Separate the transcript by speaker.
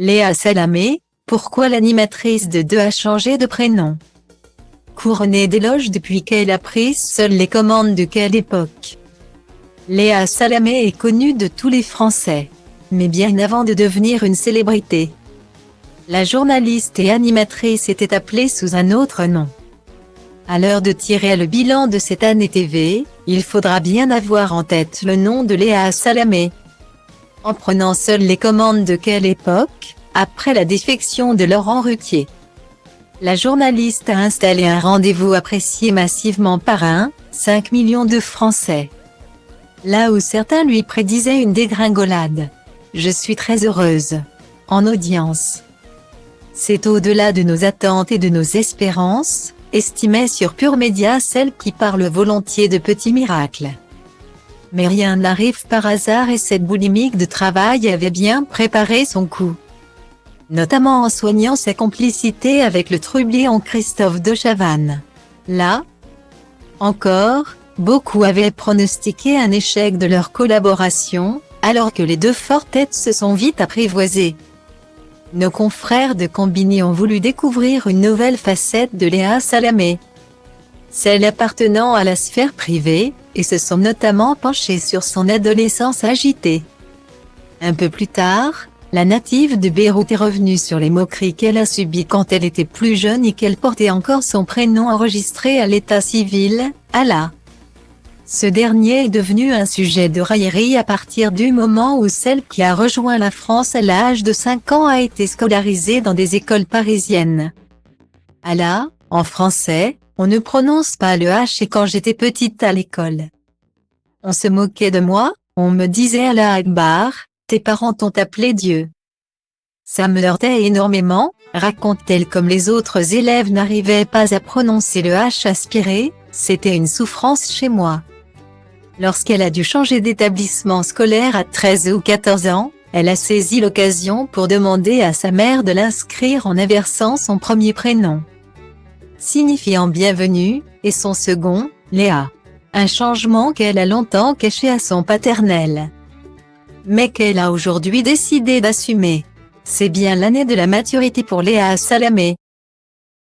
Speaker 1: Léa Salamé, pourquoi l'animatrice de 2 a changé de prénom? Couronnée d'éloges depuis qu'elle a pris seule les commandes de Quelle Époque. Léa Salamé est connue de tous les Français. Mais bien avant de devenir une célébrité, la journaliste et animatrice était appelée sous un autre nom. À l'heure de tirer le bilan de cette année TV, il faudra bien avoir en tête le nom de Léa Salamé. En prenant seule les commandes de Quelle Époque, après la défection de Laurent Ruquier, la journaliste a installé un rendez-vous apprécié massivement par 1,5 million de Français. Là où certains lui prédisaient une dégringolade, je suis très heureuse. En audience, c'est au-delà de nos attentes et de nos espérances, estimait sur Pure Média celle qui parle volontiers de petits miracles. Mais rien n'arrive par hasard et cette boulimique de travail avait bien préparé son coup. Notamment en soignant sa complicité avec le trublion Christophe de Chavannes. Là encore, beaucoup avaient pronostiqué un échec de leur collaboration, alors que les deux fortes têtes se sont vite apprivoisées. Nos confrères de Combini ont voulu découvrir une nouvelle facette de Léa Salamé, celle appartenant à la sphère privée, et se sont notamment penchés sur son adolescence agitée. Un peu plus tard, la native de Beyrouth est revenue sur les moqueries qu'elle a subies quand elle était plus jeune et qu'elle portait encore son prénom enregistré à l'état civil, Ala. Ce dernier est devenu un sujet de raillerie à partir du moment où celle qui a rejoint la France à l'âge de 5 ans a été scolarisée dans des écoles parisiennes. Ala, en français, on ne prononce pas le H et quand j'étais petite à l'école, on se moquait de moi, on me disait Allah Akbar, tes parents t'ont appelé Dieu. Ça me heurtait énormément, raconte-t-elle. Comme les autres élèves n'arrivaient pas à prononcer le H aspiré, c'était une souffrance chez moi. Lorsqu'elle a dû changer d'établissement scolaire à 13 ou 14 ans, elle a saisi l'occasion pour demander à sa mère de l'inscrire en inversant son premier prénom, signifiant bienvenue, et son second, Léa. Un changement qu'elle a longtemps caché à son paternel, mais qu'elle a aujourd'hui décidé d'assumer. C'est bien l'année de la maturité pour Léa Salamé.